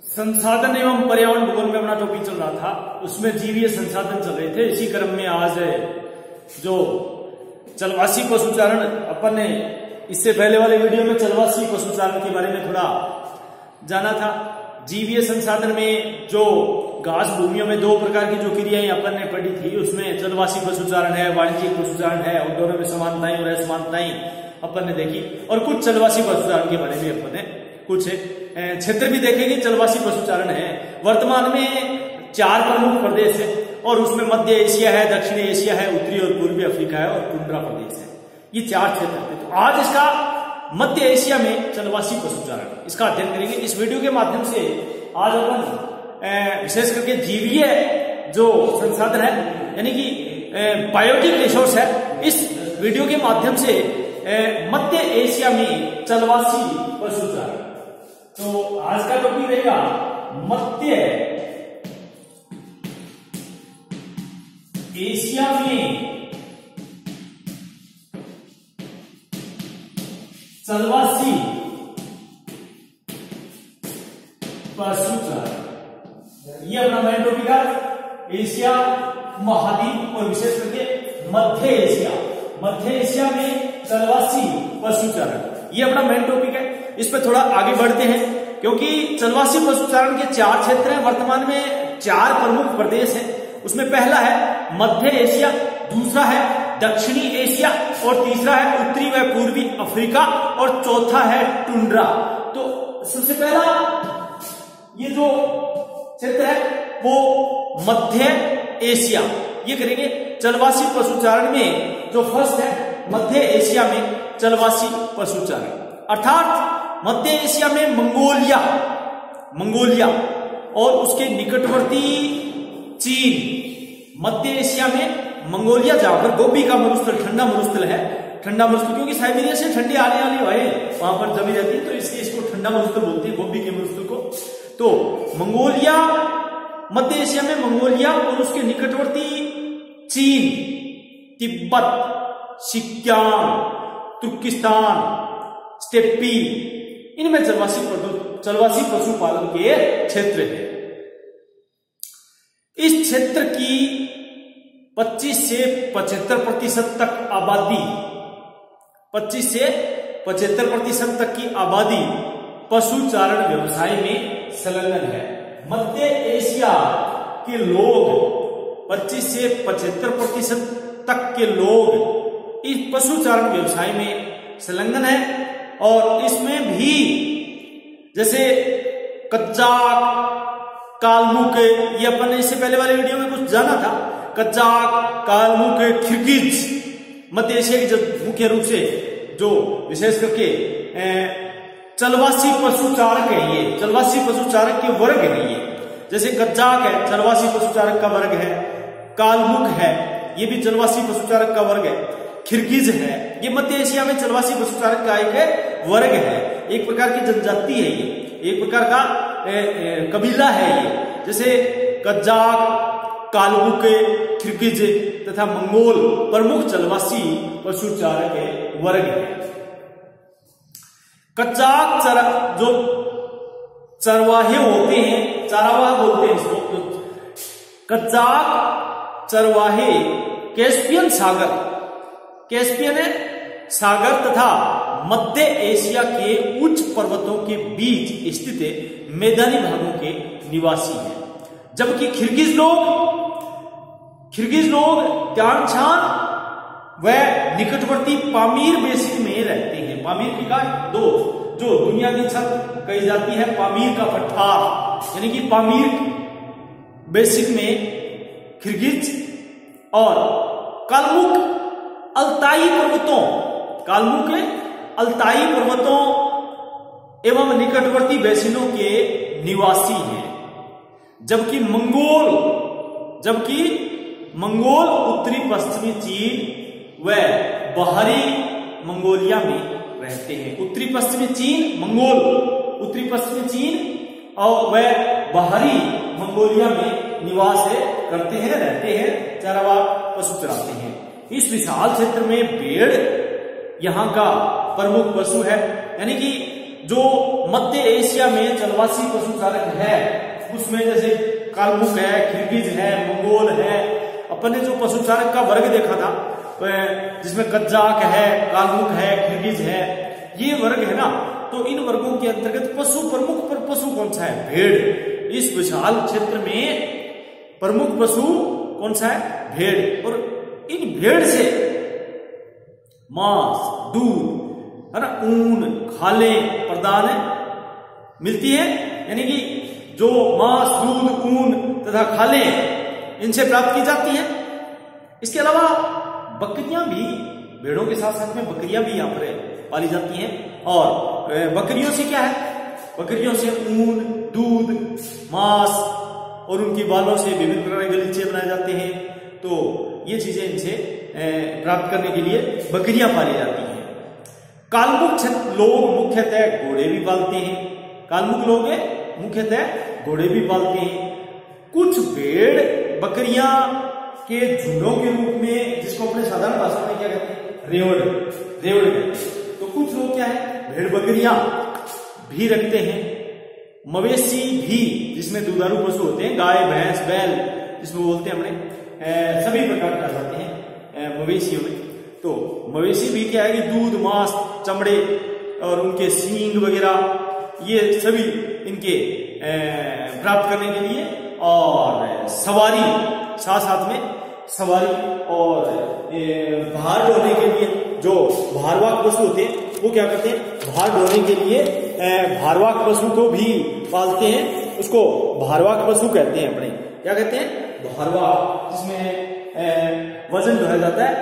संसाधन एवं पर्यावरण भूगोल में अपना टॉपिक चल रहा था, उसमें जीवीय संसाधन चल रहे थे। इसी क्रम में आज जो चलवासी पशुचारण, अपन ने इससे पहले वाले वीडियो में चलवासी पशुचारण के बारे में थोड़ा जाना था। जीवीय संसाधन में जो घास भूमियों में दो प्रकार की जो क्रियाएं अपन ने पढ़ी थी, उसमें चलवासी पशुचारण है, वाणिज्यिक पशुचारण है, और दोनों में समानताएं और असमानताएं अपन ने देखी। और कुछ चलवासी पशुचारण के बारे में अपन ने कुछ क्षेत्र भी देखेंगे। चलवासी पशुचारण है, वर्तमान में 4 प्रमुख प्रदेश है, और उसमें मध्य एशिया है, दक्षिणी एशिया है, उत्तरी और पूर्वी अफ्रीका है, और टुंड्रा प्रदेश है। ये 4 क्षेत्र है। तो आज इसका मध्य एशिया में चलवासी पशुचारण, इसका अध्ययन करेंगे। इस वीडियो के माध्यम से आज अपन विशेष करके जीवीय जो संसाधन है, यानी कि बायोटिक रिसोर्स है, इस वीडियो के माध्यम से मध्य एशिया में चलवासी पशुचारण। तो आज का टॉपिक रहेगा मध्य एशिया में चलवासी पशुचारण। ये अपना मेन टॉपिक है। एशिया महाद्वीप और विशेष करके मध्य एशिया में चलवासी पशुचारण, ये अपना मेन टॉपिक है। इस पे थोड़ा आगे बढ़ते हैं, क्योंकि चलवासी पशुचारण के 4 क्षेत्र हैं। वर्तमान में 4 प्रमुख प्रदेश हैं। उसमें पहला है मध्य एशिया, दूसरा है दक्षिणी एशिया, और तीसरा है उत्तरी व पूर्वी अफ्रीका, और चौथा है टुंड्रा। तो सबसे पहला ये जो क्षेत्र है वो मध्य एशिया, ये करेंगे। चलवासी पशुचारण में जो फर्स्ट है मध्य एशिया में चलवासी पशुचारण, अर्थात मध्य एशिया में मंगोलिया और उसके निकटवर्ती चीन। मध्य एशिया में मंगोलिया, जहां पर गोबी का मरुस्थल, ठंडा मरुस्थल है, ठंडा मरुस्थल, क्योंकि साइबेरिया से ठंडी आने वाली हवाएं वहां पर जमी रहती है, तो इसलिए इसको ठंडा मरुस्थल बोलते हैं, गोबी के मरुस्थल को। तो मंगोलिया, मध्य एशिया में मंगोलिया और उसके निकटवर्ती चीन, तिब्बत, सिक्किम, तुर्किस्तान, स्टेपी, इनमें चलवासी पशुपालन के क्षेत्र है। इस क्षेत्र की 25 से 75% तक आबादी, 25 से 75% तक की आबादी पशुचारण व्यवसाय में संलग्न है। मध्य एशिया के लोग 25 से 75% तक के लोग इस पशुचारण व्यवसाय में संलग्न है। और इसमें भी जैसे कज़ाक, कालमुक, ये अपन ने इससे पहले वाले वीडियो में कुछ जाना था। कज़ाक, कालमुक, किर्गिज, मध्य एशिया की जो मुख्य रूप से जो विशेष करके चलवासी पशुचारक है, ये चलवासी पशुचारक के वर्ग है। ये जैसे कज़ाक है, चलवासी पशुचारक का वर्ग है। कालमुक है, ये भी चलवासी पशुचारक का वर्ग है। किर्गिज है, ये मध्य एशिया में चलवासी पशुचारक का एक वर्ग है, एक प्रकार की जनजाति है, ये एक प्रकार का कबीला है ये। जैसे कज़ाक, कालमुक, किर्गिज तथा मंगोल प्रमुख चलवासी पशुचारक वर्ग है। कज़ाक जो चरवाहे होते हैं, चारावाह बोलते हैं इसको। कज़ाक चरवाहे कैस्पियन सागर तथा मध्य एशिया के उच्च पर्वतों के बीच स्थित मैदानी भागों के निवासी हैं। जबकि किर्गिज लोग त्यानशान व निकटवर्ती पामीर बेसिन में रहते हैं। पामीर की का जो दुनिया की छत कही जाती है, पामीर का पठार, यानी कि पामीर बेसिन में किर्गिज, और कालमुक अल्ताई पर्वतों एवं निकटवर्ती बेसिनों के निवासी हैं। जबकि मंगोल उत्तरी पश्चिमी चीन व बाहरी मंगोलिया में रहते हैं। उत्तरी पश्चिमी चीन और वह बाहरी मंगोलिया में निवास करते हैं, रहते हैं, चारावाह पशु चराते हैं। इस विशाल क्षेत्र में भेड़ यहाँ का प्रमुख पशु है। यानी कि जो मध्य एशिया में जलवासी पशुचारक है उसमें जैसे कालमुख है, किर्गिज है, मंगोल है। अपन ने जो पशुचारक का वर्ग देखा था जिसमें कज्जाक है, कालमुख है, किर्गिज है, ये वर्ग है ना, तो इन वर्गों के अंतर्गत पशु प्रमुख पर पशु कौन सा है? भेड़। इस विशाल क्षेत्र में प्रमुख पशु कौन सा है? भेड़। और इन भेड़ से मांस, दूध है ना, ऊन, खालें प्रदान मिलती है। यानी कि जो मांस, दूध, ऊन तथा खालें इनसे प्राप्त की जाती है। इसके अलावा बकरियां भी, भेड़ों के साथ साथ में बकरियां भी यहाँ पर पाली जाती हैं। और बकरियों से क्या है? बकरियों से ऊन, दूध, मांस और उनकी बालों से विभिन्न प्रकार के गलीचे बनाए जाते हैं। तो ये चीजें इनसे प्राप्त करने के लिए बकरियां पाली जाती हैं। कालमुख लोग मुख्यतः घोड़े भी पालते हैं। कालमुख लोग मुख्यतः घोड़े भी पालते हैं। कुछ भेड़ बकरियां के झुंडों के रूप में, जिसको अपने साधारण भाषा में क्या कहते हैं? रेवड़ कहते हैं। तो कुछ लोग क्या है? भेड़ बकरियां भी रखते हैं। मवेशी भी, जिसमें दुधारू पशु होते हैं, गाय, भैंस, बैल जिसमें बोलते हैं अपने, सभी प्रकार के जाते हैं मवेशियों में। तो मवेशी भी क्या है कि दूध, मांस, चमड़े और उनके सींग वगैरह ये सभी इनके प्राप्त करने के लिए, और सवारी, साथ साथ में सवारी और भार ढोने के लिए, जो भारवाहक पशु होते हैं वो क्या करते हैं? भार ढोने के लिए भारवाहक पशु को भी पालते हैं। उसको भारवाहक पशु कहते हैं। अपने क्या कहते हैं? भारवाहक, जिसमें वजन ढोया जाता है।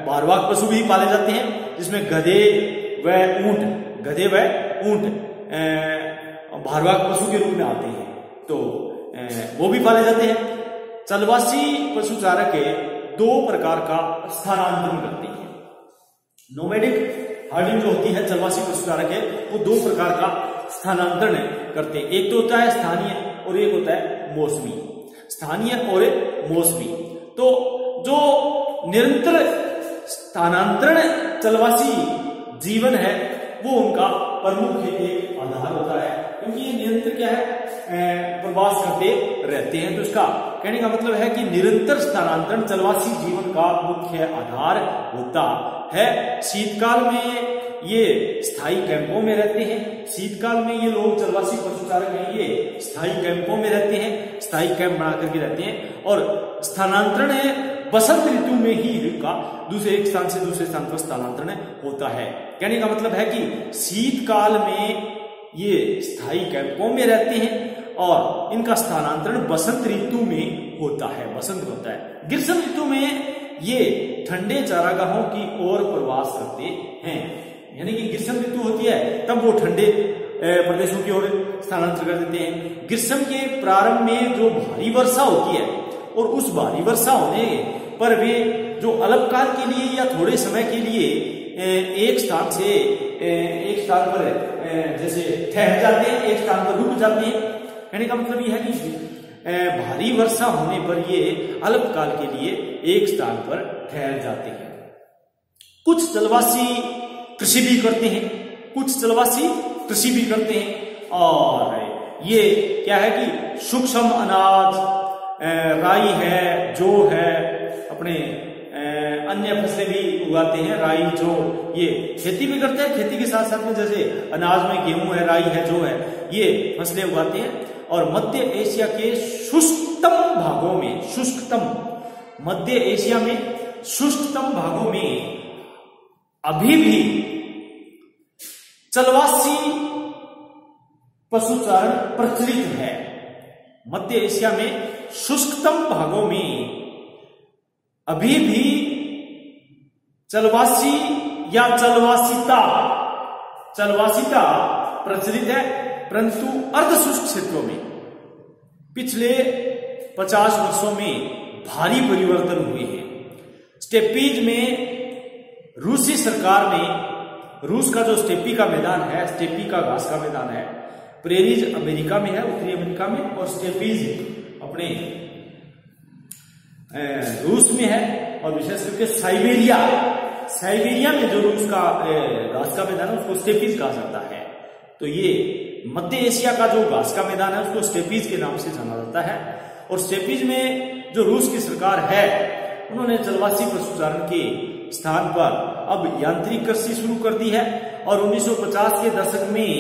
भारवाहक पशु भी पाले जाते हैं, जिसमें गधे व ऊंट भारवाहक पशु के रूप में आते हैं। तो वो भी पाले जाते हैं। चलवासी पशुचारक दो प्रकार का स्थानांतरण करते हैं। नोमैडिक हर्डिंग जो होती है, चलवासी पशुचारक है, वो दो प्रकार का स्थानांतरण करते हैं। एक तो होता है स्थानीय और एक होता है मौसमी। स्थानीय और मौसमी। तो जो निरंतर स्थानांतरण चलवासी जीवन है वो उनका प्रमुख एक आधार होता है, क्योंकि ये निरंतर क्या है? प्रवास करते रहते हैं। तो इसका कहने का मतलब है कि निरंतर स्थानांतरण चलवासी जीवन का मुख्य आधार होता है। शीतकाल में ये स्थायी कैंपों में रहते हैं। शीतकाल में ये लोग, चलवासी पशुचारक हैं, ये स्थायी कैंपों में रहते हैं, स्थायी कैंप बना करके रहते हैं। और स्थानांतरण है बसंत ऋतु में ही इनका दूसरे एक स्थान से दूसरे स्थान पर स्थानांतरण होता है। कहने का मतलब है कि शीतकाल में ये स्थायी कैंपों में रहते हैं और इनका स्थानांतरण बसंत ऋतु में होता है, बसंत होता है। ग्रीष्म ऋतु में ये ठंडे चारागाहों की ओर प्रवास करते हैं। यानी कि ग्रीष्म ऋतु होती है तब वो ठंडे प्रदेशों की ओर स्थानांतरण कर देते हैं। ग्रीष्म के प्रारंभ में जो भारी वर्षा होती है, और उस भारी वर्षा होने पर वे जो अल्पकाल के लिए या थोड़े समय के लिए एक स्थान से एक स्थान पर जैसे ठहर जाते हैं, एक स्थान पर रुक जाते हैं। कहने का मतलब यह है कि भारी वर्षा होने पर ये अल्पकाल के लिए एक स्थान पर ठहर जाते हैं। कुछ चलवासी कृषि भी करते हैं, कुछ चलवासी कृषि भी करते हैं। और ये क्या है कि सूक्ष्म अनाज, राई है, जौ है, अपने अन्य फसलें भी उगाते हैं। राई, जौ, ये खेती भी करते हैं। खेती के साथ साथ में जैसे अनाज में गेहूं है, राई है, जौ है, ये फसलें उगाते हैं। और मध्य एशिया के शुष्कतम भागों में, मध्य एशिया में शुष्कतम भागों में अभी भी चलवासी पशुचारण प्रचलित है। मध्य एशिया में शुष्कतम भागों में अभी भी चलवासी या चलवासिता प्रचलित है, परंतु अर्धशुष्क क्षेत्रों में पिछले 50 वर्षों में भारी परिवर्तन हुए हैं। स्टेपीज में रूसी सरकार ने, रूस का जो स्टेपी का मैदान है, स्टेपी का घास का मैदान है, प्रेरीज अमेरिका में है, उत्तरी अमेरिका में, और स्टेपीज अपने रूस में है, और विशेष करके साइबेरिया में जो रूस का घास का मैदान है उसको स्टेपीज कहा जाता है। तो ये मध्य एशिया का जो घास का मैदान है उसको स्टेपीज के नाम से जाना जाता है। और स्टेपीज में जो रूस की सरकार है उन्होंने जलवासी पशुचारण के स्थान पर अब यांत्रिक कृषि शुरू कर दी है। और 1950 के दशक में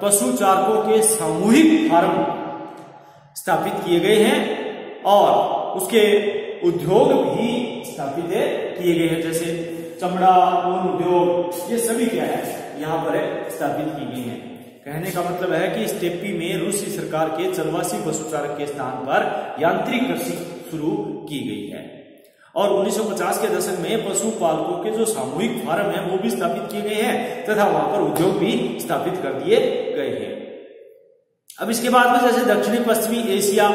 पशुचारकों के सामूहिक फार्म स्थापित किए गए हैं और उसके उद्योग भी स्थापित किए गए हैं, जैसे चमड़ा, ऊन उद्योग, ये सभी क्या है यहाँ पर स्थापित की गई हैं। कहने का मतलब है कि स्टेपी में रूसी सरकार के चरवासी पशुचारक के स्थान पर यांत्रिक कृषि शुरू की गई है। और 1950 के दशक में पशुपालकों के जो सामूहिक फार्म है वो भी स्थापित किए गए हैं तथा वहां पर उद्योग भी स्थापित कर दिए गए हैं। अब इसके बाद में जैसे दक्षिणी पश्चिमी एशिया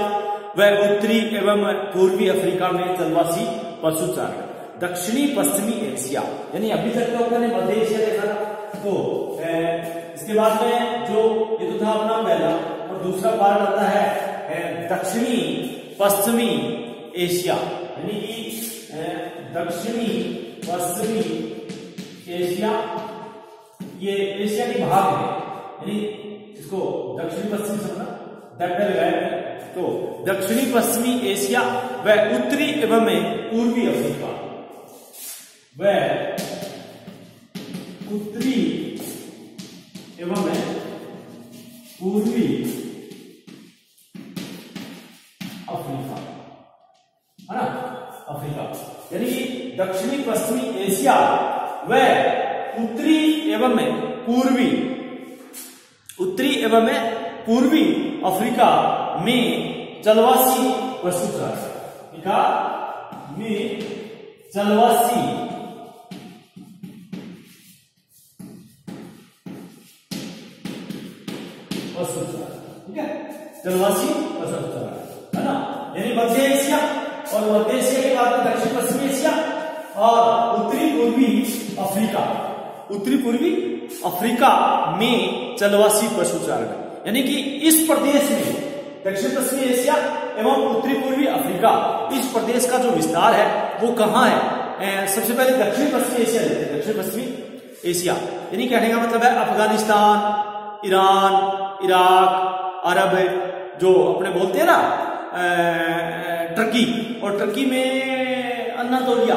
व उत्तरी एवं पूर्वी अफ्रीका में चरवासी पशुचारण। दक्षिणी पश्चिमी एशिया यानी अभी तक तो अपने मध्य एशिया देखा था, तो इसके बाद में जो ये तो था अपना पहला और दूसरा पार्ट आता है दक्षिणी पश्चिमी एशिया, यानी कि दक्षिणी पश्चिमी एशिया ये एशिया की भाग है, यानी इसको दक्षिणी पश्चिमी समझना तो दक्षिणी पश्चिमी एशिया व उत्तरी एवं पूर्वी अफ्रीका व उत्तरी एवं पूर्वी अफ्रीका है ना, अफ्रीका यानी दक्षिणी पश्चिमी एशिया व उत्तरी एवं पूर्वी अफ्रीका में चलवासी पशुचारण में चलवासी पशुचारण, ठीक है, चलवासी पशुचारण है ना, यानी मध्य एशिया और मध्य एशिया के बाद में दक्षिण पश्चिमी एशिया और उत्तरी पूर्वी अफ्रीका में चलवासी पशुचारण, यानी कि इस प्रदेश में दक्षिण पश्चिमी एशिया एवं उत्तरी पूर्वी अफ्रीका, इस प्रदेश का जो विस्तार है वो कहाँ है? सबसे पहले दक्षिण पश्चिमी एशिया लेते हैं। दक्षिण पश्चिमी एशिया यानी कहने का मतलब है अफगानिस्तान, ईरान, इराक, अरब, जो अपने बोलते हैं ना टर्की, और टर्की में अन्नातोलिया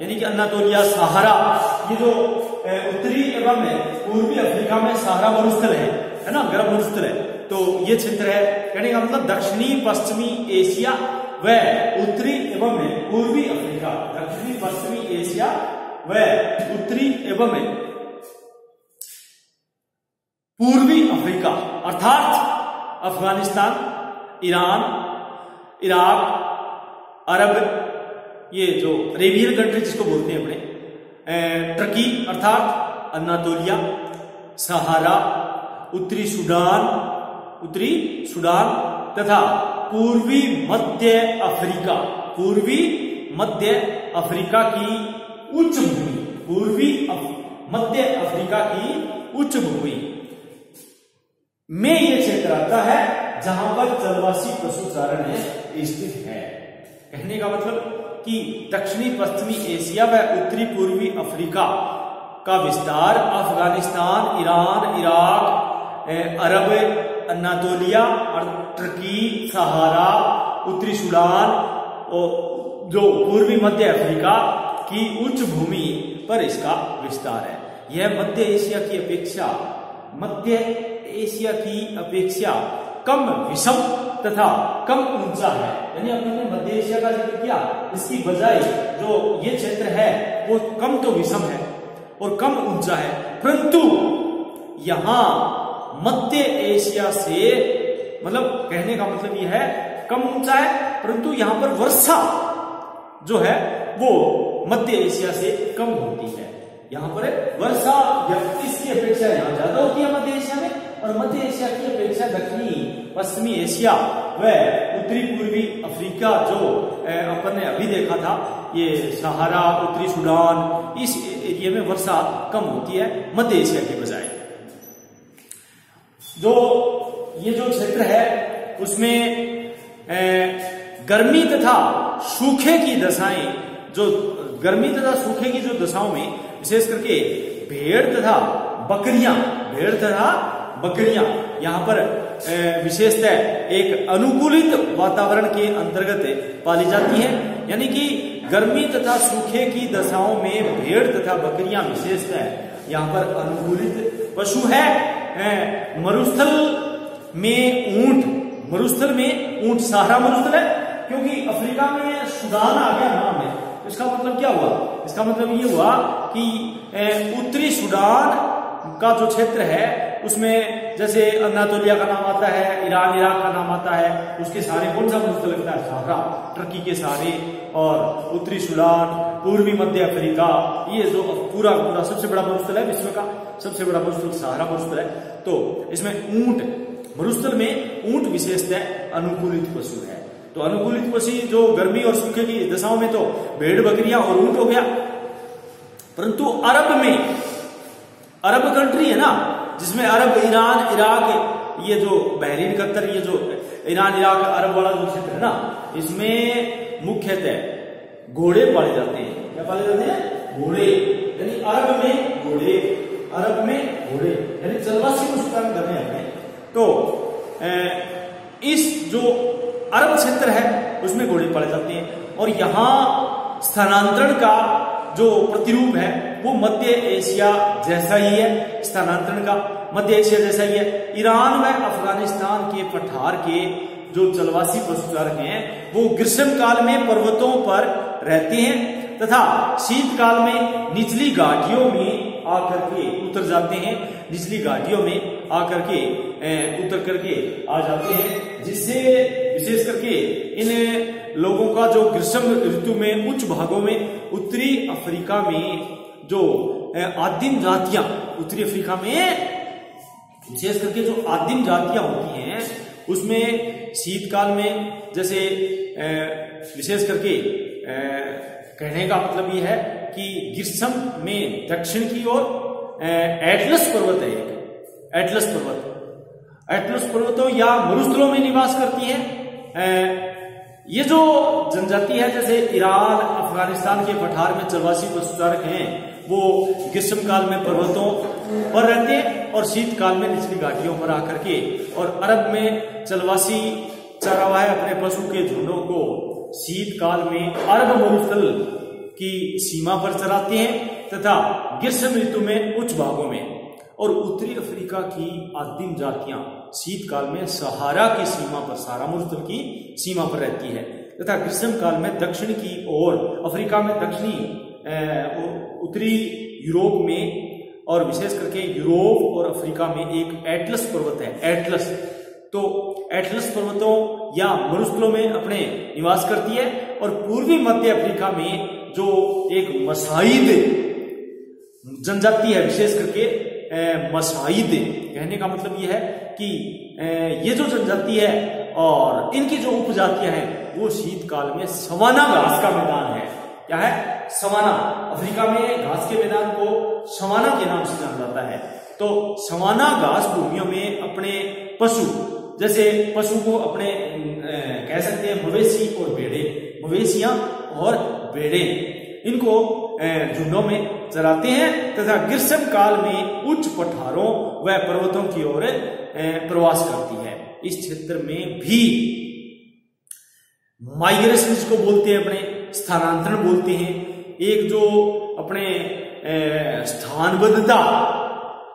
यानी कि अन्नातोलिया, सहारा, ये जो उत्तरी एवं पूर्वी अफ्रीका में सहारा मरुस्थल है ना, गर्म मरुस्थल है, तो ये क्षेत्र है। कहने का मतलब दक्षिणी पश्चिमी एशिया व उत्तरी एवं पूर्वी अफ्रीका, दक्षिणी पश्चिमी एशिया व उत्तरी एवं पूर्वी अफ्रीका अर्थात अफगानिस्तान, ईरान, इराक, अरब, ये जो अरेबियन कंट्री जिसको बोलते हैं अपने, टर्की अर्थात अन्नातोलिया, सहारा, उत्तरी सूडान तथा पूर्वी मध्य अफ्रीका की उच्च भूमि, में ये क्षेत्र आता है जहां पर चलवासी पशुचारण स्थित है। कहने का मतलब कि दक्षिणी पश्चिमी एशिया व उत्तरी पूर्वी अफ्रीका का विस्तार अफगानिस्तान, ईरान, इराक, अरब, अन्नातोलिया और टर्की, सहारा, उत्तरी सूडान और जो पूर्वी मध्य अफ्रीका की उच्च भूमि पर इसका विस्तार है। यह मध्य एशिया की अपेक्षा कम विषम तथा कम ऊंचा है, यानी अपने मध्य एशिया का जिक्र किया, इसकी बजाय जो ये क्षेत्र है वो कम तो विषम है और कम ऊंचा है, परंतु यहां मध्य एशिया से, मतलब कहने का मतलब यह है कम ऊंचा है परंतु यहां पर वर्षा जो है वो मध्य एशिया से कम होती है। यहां पर वर्षा इसकी अपेक्षा यहां ज्यादा होती है मध्य एशिया में, और मध्य एशिया की अपेक्षा दक्षिणी पश्चिमी एशिया व उत्तरी पूर्वी अफ्रीका जो अपन ने अभी देखा था, ये सहारा, उत्तरी सूडान, इस एरिया में वर्षा कम होती है मध्य एशिया के बजाय। जो ये जो क्षेत्र है उसमें गर्मी तथा सूखे की दशाएं जो गर्मी तथा सूखे की जो दशाओं में विशेष करके भेड़ तथा बकरियां यहाँ पर विशेषतः एक अनुकूलित वातावरण के अंतर्गत पाली जाती हैं। यानी कि गर्मी तथा सूखे की दशाओं में भेड़ तथा बकरियां विशेषतः यहाँ पर अनुकूलित पशु है। मरुस्थल में ऊंट सहारा मरुस्थल है, क्योंकि अफ्रीका में सूडान आ गया नाम है। तो इसका मतलब क्या हुआ? इसका मतलब ये हुआ कि उत्तरी सूडान का जो क्षेत्र है उसमें जैसे अनातोलिया का नाम आता है, ईरान इराक का नाम आता है, उसके सहारे कौन सा मरुस्थल लगता है? सहारा, टर्की के सहारे। और उत्तरी सूडान, पूर्वी मध्य अफ्रीका, ये जो पूरा सबसे बड़ा मरुस्थल है, विश्व का सबसे बड़ा मरुस्थल सहारा मरुस्थल है। तो इसमें ऊंट, मरुस्थल में ऊंट विशेषतः अनुकूलित पशु है। तो अनुकूलित पशु जो गर्मी और सूखे की दशाओं में तो भेड़ बकरियां और ऊंट हो गया। परंतु अरब कंट्री है ना, जिसमें अरब, ईरान, इराक, ये जो बहरीन, कतर, ये जो ईरान इराक अरब वाला जो क्षेत्र है ना, इसमें मुख्यतः घोड़े पाले जाते हैं। क्या पाले जाते हैं? घोड़े। यानी अरब में घोड़े, यानी चलवासी पशुपालन कर रहे हैं। तो इस जो अरब क्षेत्र है उसमें घोड़े पाले जाते हैं। और यहाँ स्थानांतरण का जो प्रतिरूप है वो मध्य एशिया जैसा ही है। स्थानांतरण का मध्य एशिया जैसा ही है। ईरान व अफगानिस्तान के पठार के जो जलवासी पशुचारक हैं वो ग्रीष्म काल में पर्वतों पर रहते हैं तथा शीतकाल में निचली घाटियों में आकर के उतर जाते हैं। निचली घाटियों में आकर के उतर करके आ जाते हैं, जिससे विशेष करके इन लोगों का जो ग्रीष्म ऋतु में उच्च भागों में उत्तरी अफ्रीका में जो आदिम जातियां, उत्तरी अफ्रीका में विशेष करके जो आदिम जातियां होती हैं उसमें शीतकाल में जैसे विशेष करके कहने का मतलब ये है कि ग्रीष्म में दक्षिण की ओर एटलस पर्वत है, एटलस पर्वतों या मरुस्थलों में निवास करती है। ये जो जनजाति है जैसे ईरान, अफगानिस्तान के पठार में चलवासी पशुचारक हैं वो ग्रीष्म काल में पर्वतों पर रहते हैं और शीतकाल में निचली घाटियों पर आकर के, और अरब में चलवासी चरावाह अपने पशु के झुंडों को शीतकाल में अरब मरुस्थल की सीमा पर चराते हैं तथा ग्रीष्म ऋतु में उच्च भागों में। और उत्तरी अफ्रीका की आदिम जातियां शीतकाल में सहारा की सीमा पर, सहारा मरुस्थल की सीमा पर रहती है तथा ग्रीष्म काल में दक्षिण की ओर अफ्रीका में, दक्षिणी उत्तरी यूरोप में और विशेष करके यूरोप और अफ्रीका में एक एटलस पर्वत है, एटलस। तो एटलस पर्वतों या मरुस्थलों में अपने निवास करती है। और पूर्वी मध्य अफ्रीका में जो एक मसाइद जनजाति है, विशेष करके मसाइद, कहने का मतलब यह है कि ये जो जनजाति है और इनकी जो उपजातियां हैं वो शीतकाल में सवाना घास का मैदान है। क्या है? सवाना। अफ्रीका में घास के मैदान को सवाना के नाम से जाना जाता है। तो सवाना घास भूमियों में अपने पशु, जैसे पशु को अपने कह सकते हैं मवेशी और भेड़े, मवेशियां और भेड़े, इनको झुंडों में चराते हैं तथा ग्रीष्म काल में उच्च पठारों व पर्वतों की ओर प्रवास करती है। इस क्षेत्र में भी माइग्रेशन जिसको बोलते हैं, अपने स्थानांतरण बोलते हैं, एक जो अपने स्थानबद्धता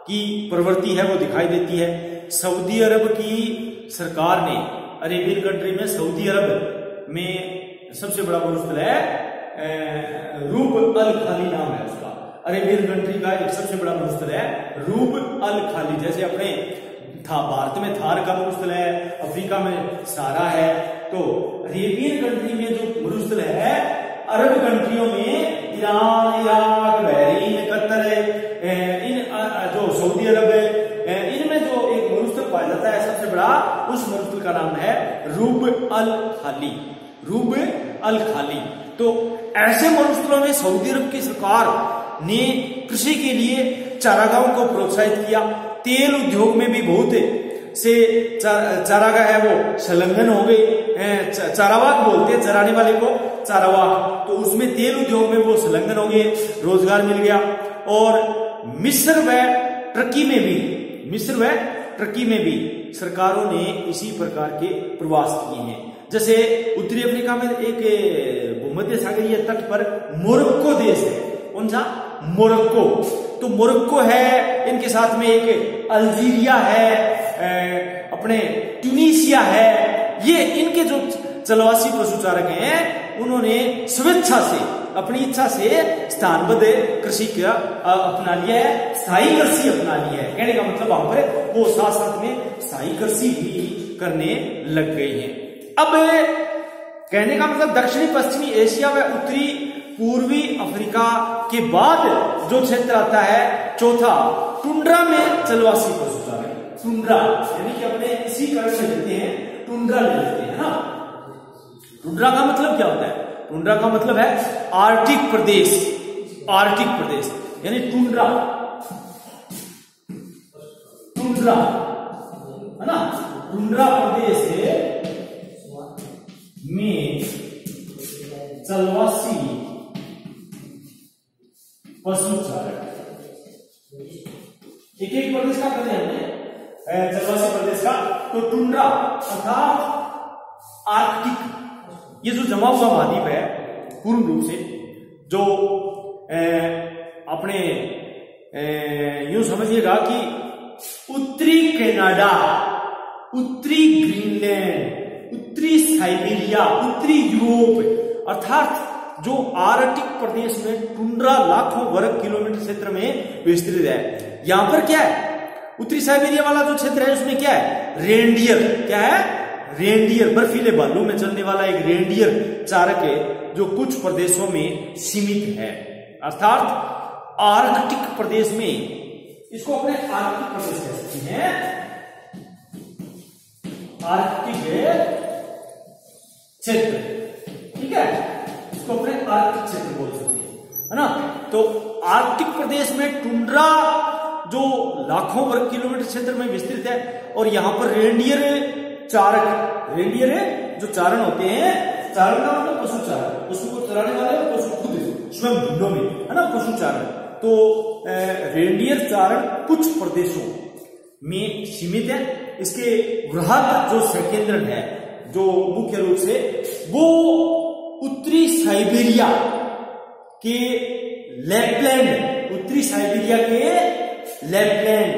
की प्रवृत्ति है वो दिखाई देती है। सऊदी अरब की सरकार ने, अरेबियन कंट्री में सऊदी अरब में सबसे बड़ा मरुस्थल है रूब अल खाली नाम है उसका। अरेबियन कंट्री का एक सबसे बड़ा मरुस्थल है रूब अल खाली। जैसे अपने भारत में थार का मरुस्थल है, अफ्रीका में सहारा है, तो अरेबियन कंट्री में जो मरुस्थल है, अरब कंट्रियों में ईरान, इराक, बहरीन, कतर, इन जो सऊदी अरब है, इनमें जो एक मरुस्थल पाया जाता है सबसे बड़ा, उस मरुस्थल का नाम है रूब अल खाली, रूब अल खाली। तो ऐसे मरुस्थलों में सऊदी अरब की सरकार ने कृषि के लिए चारागाहों को प्रोत्साहित किया। तेल उद्योग में भी बहुत से चारागाह है वो संलग्न हो गए। चारावाग बोलते हैं चराने वाले को, चारावाह, तो उसमें तेल उद्योग में वो संलग्न हो गए, रोजगार मिल गया। और मिस्र व टर्की में भी सरकारों ने इसी प्रकार के प्रवास किए हैं। जैसे उत्तरी अफ्रीका में एक भूमध्य सागरीय तट पर मोरक्को देश है। कौन सा? मोरक्को। तो मोरक्को है, इनके साथ में एक अल्जीरिया है, अपने ट्यूनीशिया है। ये इनके जो जलवासी पशुचारक हैं, उन्होंने स्वेच्छा से, अपनी इच्छा से स्थानबद्ध कृषि का अपना लिया है, स्थायी कृषि अपना लिया है। कहने का मतलब वहां पर वो साथ साथ में स्थायी कृषि भी करने लग गई हैं। अब कहने का मतलब दक्षिणी पश्चिमी एशिया व उत्तरी पूर्वी अफ्रीका के बाद जो क्षेत्र आता है चौथा, टुंड्रा में जलवासी पशुचारक। टुंड्रा यानी कि अपने इसी कारण से लेते हैं, टुंड्रा ले लेते हैं ना। टुंड्रा का मतलब क्या होता है? टुंड्रा का मतलब है आर्कटिक प्रदेश। आर्कटिक प्रदेश यानी टुंड्रा, टुंड्रा है ना। टुंड्रा प्रदेश में जलवासी पशुचारक। एक एक प्रदेश का करते हैं जलवासी प्रदेश का। तो टुंड्रा अर्थात आर्कटिक, ये जो जमा हुआ महाद्वीप है पूर्ण रूप से, जो अपने यूं समझिएगा कि उत्तरी कनाडा, उत्तरी ग्रीनलैंड, उत्तरी साइबेरिया, उत्तरी यूरोप, अर्थात जो आर्कटिक प्रदेश में टुंड्रा लाखों वर्ग किलोमीटर क्षेत्र में विस्तृत है। यहां पर क्या है? उत्तरी साइबेरिया वाला जो क्षेत्र है उसमें क्या है? रेनडियर। क्या है? रेनडियर, बर्फीले बालू में चलने वाला एक रेनडियर चारक है, जो कुछ प्रदेशों में सीमित है। अर्थात आर्कटिक प्रदेश में, इसको अपने आर्कटिक प्रदेश कह सकते हैं, आर्कटिक क्षेत्र, ठीक है, इसको अपने आर्कटिक क्षेत्र बोल सकते हैं, है ना। तो आर्कटिक प्रदेश में टुंड्रा जो लाखों वर्ग किलोमीटर क्षेत्र में विस्तृत है, और यहां पर रेनडियर चारक, रेनडियर जो चारण होते हैं, चारण का मतलब पशु चारण, पशु को चराने वाले और पशु खुद स्वयं भिन्नों में, है ना, पशु चारण। तो रेनडियर चारण कुछ प्रदेशों में सीमित है। इसके वृहद जो सकेंद्र है, जो मुख्य रूप से वो उत्तरी साइबेरिया के लैपलैंड, उत्तरी साइबेरिया के लैपलैंड,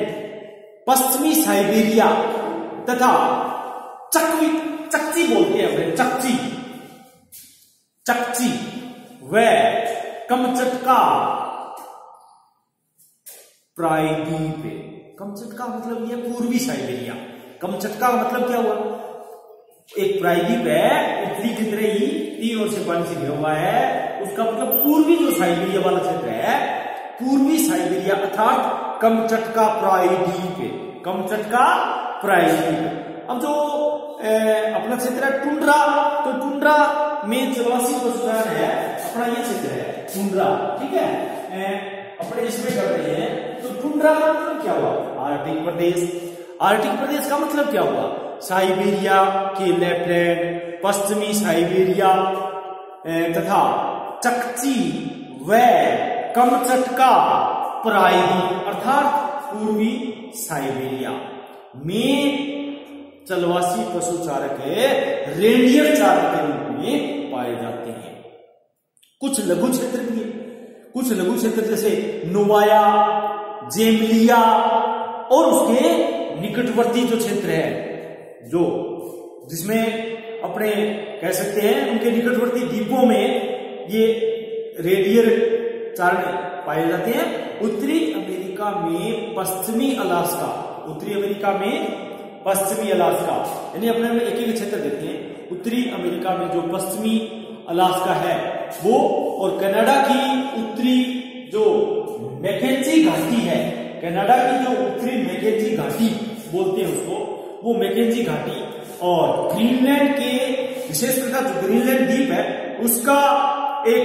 पश्चिमी साइबेरिया तथा चकची बोलते हैं अपने, चकची व कमचटका प्रायद्वीप। कमचटका मतलब ये पूर्वी साइबेरिया। कमचटका मतलब क्या हुआ? एक प्रायद्वीप है, उत्तरी की तरह ही तीन ओर से पानी से घिरा हुआ है, उसका मतलब पूर्वी जो साइबेरिया वाला क्षेत्र है, पूर्वी साइबेरिया अर्थात कमचटका प्रायद्वीप, कमचटका प्रायद्वीप। अब जो अपना क्षेत्र है टुंड्रा, तो टुंड्रा में जलवासी पशुचारण है, अपना ये क्षेत्र है टुंड्रा, ठीक है, अपने इसमें कर रहे हैं। तो टुंड्रा का मतलब क्या हुआ? आर्कटिक प्रदेश। आर्कटिक प्रदेश का मतलब क्या हुआ? साइबेरिया के लैपलैंड, पश्चिमी साइबेरिया तथा चकची व कमचटका प्रायद्वीप अर्थात पूर्वी साइबेरिया में जलवासी पशुचारक रेनडियर चारक के रूप में पाए जाते हैं। कुछ लघु क्षेत्र भी है, कुछ लघु क्षेत्र जैसे नोवाया, जेमलिया और उसके निकटवर्ती जो क्षेत्र है, जो जिसमें अपने कह सकते हैं उनके निकटवर्ती द्वीपों में ये रेडियर चारण पाए जाते हैं। उत्तरी अमेरिका में पश्चिमी अलास्का, उत्तरी अमेरिका में पश्चिमी अलास्का, यानी अपने में एक एक क्षेत्र देते हैं। उत्तरी अमेरिका में जो पश्चिमी अलास्का है वो, और कनाडा की उत्तरी जो मैकेंजी घाटी है, कनाडा की जो उत्तरी मैकेंजी घाटी बोलते हैं उसको, वो मैकेंजी घाटी, और ग्रीनलैंड के विशेष प्रकार जो ग्रीनलैंड द्वीप है उसका एक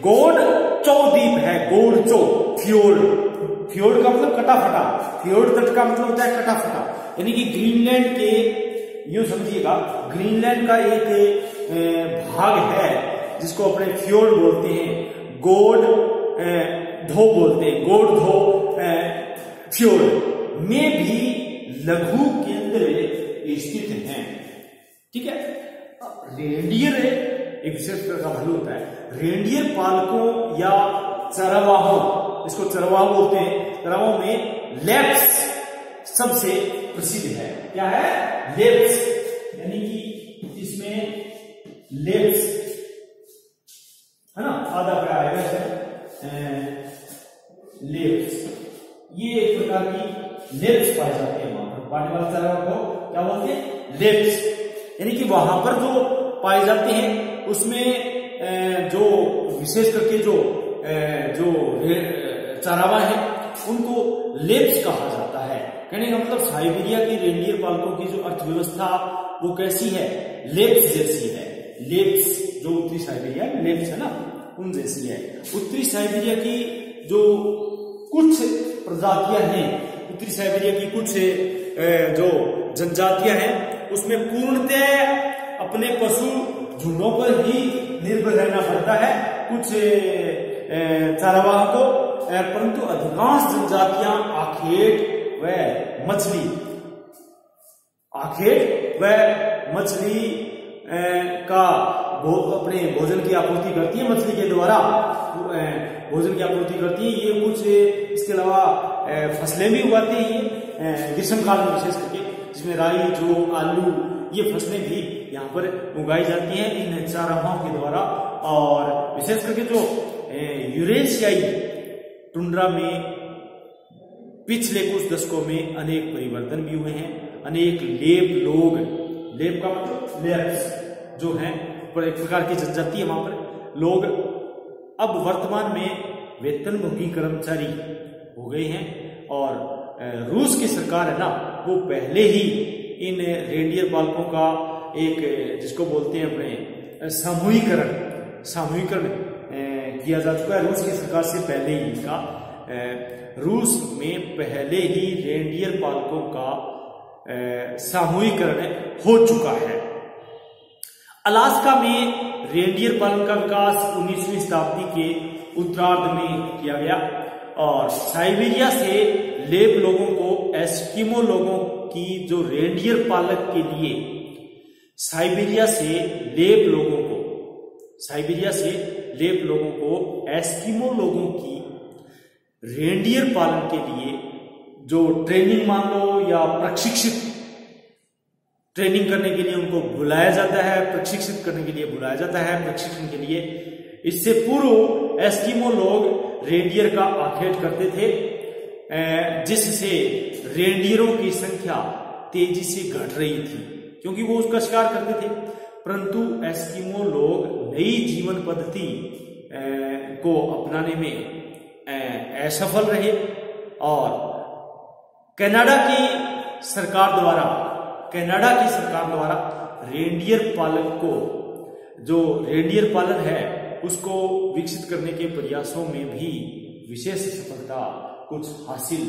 गोडचो द्वीप है, गोडचो फ्योर्ड। फ्योर्ड का मतलब कटा फटा, फ्योर्ड तट का मतलब होता है कटा फटा, यानी कि ग्रीनलैंड के, यूं समझिएगा ग्रीनलैंड का एक भाग है जिसको अपने फ्योर्ड बोलते हैं, गोड धो बोलते हैं, गोड धो फ्योर्ड में भी लघु केंद्र स्थित हैं। ठीक है। रेंडियर एक विशेष प्रकार का भालू होता है। रेंडियर पालकों या चरवाहों, इसको चरवाह बोलते हैं, चरवाहों में लेप्स सबसे प्रसिद्ध है। क्या है? लेप्स, यानी कि इसमें लेप्स है ना, आधा क्या आएगा लेप्स, ये एक प्रकार की लेप्स पाए जाते हैं वहां पर। पानी वाला चरवाह को क्या बोलते हैं? लेप्स, यानी कि वहां पर जो पाए जाते हैं उसमें जो विशेष करके जो चरावा है उनको लेप्स कहा जाता है। कहने का मतलब साइबेरिया की रेंडियर पालकों की जो अर्थव्यवस्था वो कैसी है? लेप्स जैसी है। लेप्स जो उत्तरी साइबेरिया लेप्स है ना, उन जैसी है। उत्तरी साइबेरिया की जो कुछ प्रजातियां हैं, उत्तरी साइबेरिया की कुछ जो जनजातियां हैं, उसमें पूर्णतः अपने पशु झुंडों पर ही निर्भर रहना पड़ता है कुछ चरवाह को, परंतु अधिकांश जनजातियां आखेट व मछली, आखेट व मछली का अपने भोजन की आपूर्ति करती है, मछली के द्वारा भोजन की आपूर्ति करती है। ये कुछ इसके अलावा फसलें भी उगाती हैं ग्रीष्म काल में, विशेष करके जिसमें राई, जौ, आलू, ये फसलें भी यहाँ पर उगाई जाती हैं इन चरवाहों के द्वारा। और विशेष करके जो यूरेशियाई टुंड्रा में पिछले कुछ दशकों में अनेक परिवर्तन भी हुए हैं। अनेक लेप का मतलब लेप्स जो हैं, पर एक प्रकार की जनजाति है वहां पर लोग, अब वर्तमान में वेतनभोगी कर्मचारी हो गए हैं। और रूस की सरकार है ना, वो पहले ही इन रेंडियर पालकों का एक, जिसको बोलते हैं अपने सामूहिकरण किया जा चुका है। रूस की सरकार से पहले ही इनका रूस में पहले ही रेंडियर पालकों का सामूहिकरण हो चुका है। अलास्का में रेंडियर पालन का विकास 19वीं शताब्दी के उत्तरार्ध में किया गया और साइबेरिया से लेप लोगों को, एस्किमो लोगों की जो रेंडियर पालक के लिए साइबेरिया से लेप लोगों को एस्किमो लोगों की रेंडियर पालन के लिए जो ट्रेनिंग मान लो या प्रशिक्षित ट्रेनिंग करने के लिए उनको बुलाया जाता है, प्रशिक्षित करने के लिए बुलाया जाता है प्रशिक्षण के लिए। इससे पूर्व एस्किमो लोग रेंडियर का आखेट करते थे, जिससे रेंडियरों की संख्या तेजी से घट रही थी क्योंकि वो उसका शिकार करते थे। परंतु एस्किमो लोग नई जीवन पद्धति को अपनाने में असफल रहे और कनाडा की सरकार द्वारा रेंडियर पालन को, जो रेंडियर पालन है उसको विकसित करने के प्रयासों में भी विशेष सफलता कुछ हासिल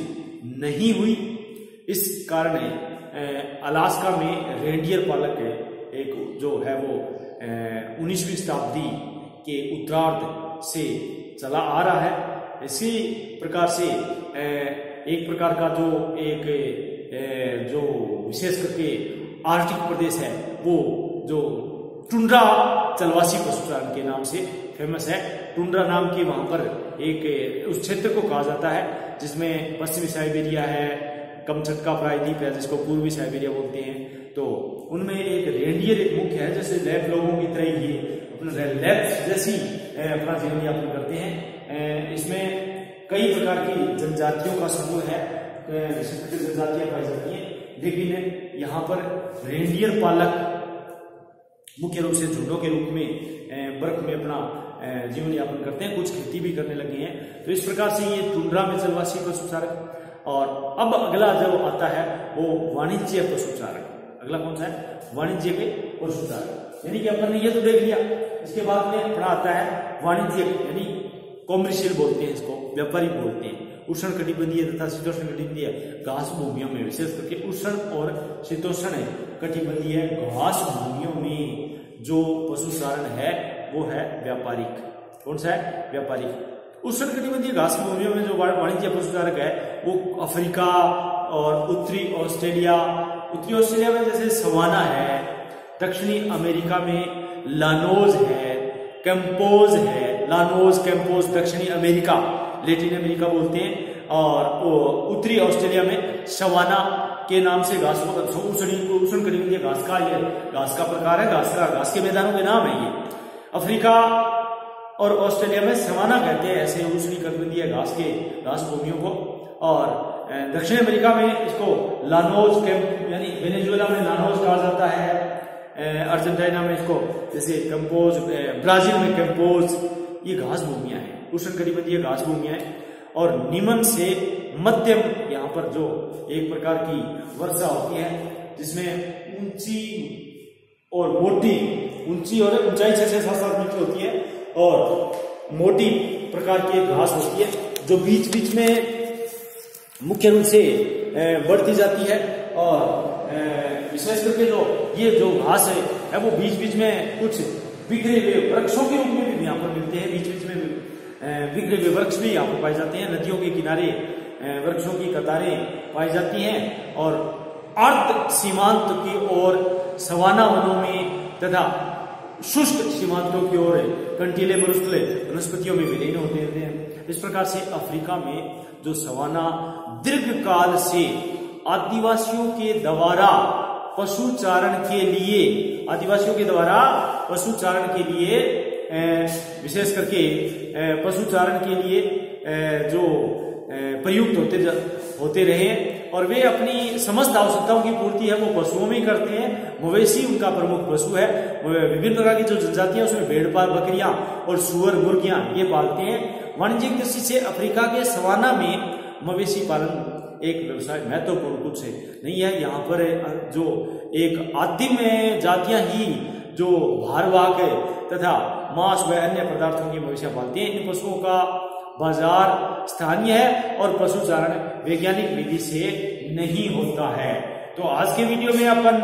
नहीं हुई। इस कारण अलास्का में रेंडियर पालक एक जो है वो 19वीं शताब्दी के उत्तरार्ध से चला आ रहा है। इसी प्रकार से एक प्रकार का जो विशेष करके आर्कटिक प्रदेश है वो जो टुंड्रा चलवासी पशुचारण के नाम से फेमस है। टुंड्रा नाम की वहां पर एक उस क्षेत्र को कहा जाता है जिसमें पश्चिमी साइबेरिया है, कमचटका प्रायद्वीप है जिसको पूर्वी साइबेरिया बोलते हैं। तो उनमें एक रेंडियर एक मुख्य है, जैसे लेप लोगों की तरह ही अपना लेप्स जैसी अपना जीवन यापन करते हैं। इसमें कई प्रकार की जनजातियों का समूह है, जनजातियां पाई जाती हैं, लेकिन यहाँ पर रेंडियर पालक मुख्य रूप से झुंडों के रूप में बर्फ में अपना जीवन यापन करते हैं, कुछ खेती भी करने लगे हैं। तो इस प्रकार से ये टुंड्रा में चलवासी पशुचारक। और अब अगला जो आता है वो वाणिज्य पशुचारक। अगला कौन सा है? वाणिज्य के पशुचारक। यानी कि अपन ने ये तो देख लिया, इसके बाद में अपना आता है वाणिज्य, यानी कॉमर्शियल बोलते हैं इसको, व्यापारिक बोलते हैं। उष्ण कटिबंधीय तथा शीतोष्ण कटिबंधीय घास भूमियों में, विशेष करके उष्ण और शीतोष्ण कटिबंधीय घास भूमियों में जो पशुचारण है वो है व्यापारिक। कौन सा है? व्यापारिक। उष्णकटिबंधीय घास की भूमियों में जो वाणिज्य पशुचारक है वो अफ्रीका और उत्तरी ऑस्ट्रेलिया में जैसे सवाना है, दक्षिणी अमेरिका में लानोज है, कैंपोज है। लानोज, कैंपोज दक्षिणी अमेरिका, लैटिन अमेरिका बोलते हैं। और उत्तरी ऑस्ट्रेलिया में सवाना के नाम से घास उष्णकटिबंधीय घास का ये घास का प्रकार है, घास के मैदानों के नाम है ये। अफ्रीका और ऑस्ट्रेलिया में सवाना कहते हैं ऐसे उष्णकटिबंधीय घास भूमियों को। और दक्षिण अमेरिका में इसको लानोज यानी वेनेजुएला में लानोज कहा जाता है, अर्जेंटीना में इसको जैसे कैंपोज, ब्राजील में कैंपोज। ये घास भूमियां हैं, उष्णकटिबंधीय घास भूमियां हैं। और निम्न से मध्यम यहाँ पर जो एक प्रकार की वर्षा होती है जिसमें ऊंची और मोटी, ऊंची और ऊंचाई 6 से 7 मीटर होती है और मोटी प्रकार की घास होती है जो बीच बीच में मुख्य रूप से बढ़ती जाती है। और विशेष करके जो घास है वो बीच बीच में कुछ बिखरे हुए वृक्षों के रूप में भी यहाँ पर मिलते हैं। बीच बीच में बिखरे हुए वृक्ष भी यहाँ पर पाए जाते हैं। नदियों के किनारे वृक्षों की कतारें पाई जाती हैं। और अर्ध सीमांत की ओर सवाना वनों में तथा शुष्क सीमांतों की ओर कंटीले मरुस्थले वनस्पतियों में विलीन होते रहते हैं। इस प्रकार से अफ्रीका में जो सवाना दीर्घकाल से आदिवासियों के द्वारा पशुचारण के लिए विशेष करके पशुचारण के लिए जो प्रयुक्त होते रहे। और वे अपनी समस्त आवश्यकताओं की पूर्ति है वो पशुओं में ही करते हैं। मवेशी उनका प्रमुख पशु है। विभिन्न प्रकार की जो जनजातियां उसमें भेड़ पाल, बकरियां और सुअर, मुर्गियां ये पालते हैं। वाणिज्यिक दृष्टि से अफ्रीका के सवाना में मवेशी पालन एक व्यवसाय महत्वपूर्ण रूप से नहीं है। यहाँ पर जो एक आदिम जातियां ही जो भारवाहक है तथा मांस व अन्य पदार्थों की मवेशियां पालती हैं। इन पशुओं का बाजार स्थानीय है और पशुचारण वैज्ञानिक विधि से नहीं होता है। तो आज के वीडियो में अपन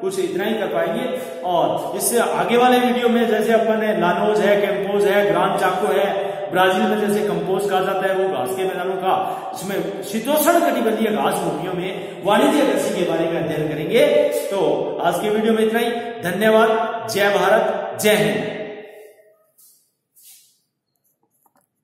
कुछ इतना ही कर पाएंगे। और इससे आगे वाले वीडियो में जैसे अपन लानोज है, कैंपोज है, ग्रान चाको है, ब्राजील में जैसे कंपोज कहा जाता है वो घास के मैदानों का, इसमें शीतोष्ण कटिबंधीय घास भूमियों में वाणिज्य कृषि के बारे में अध्ययन करेंगे। तो आज के वीडियो में इतना ही। धन्यवाद। जय भारत, जय हिंद।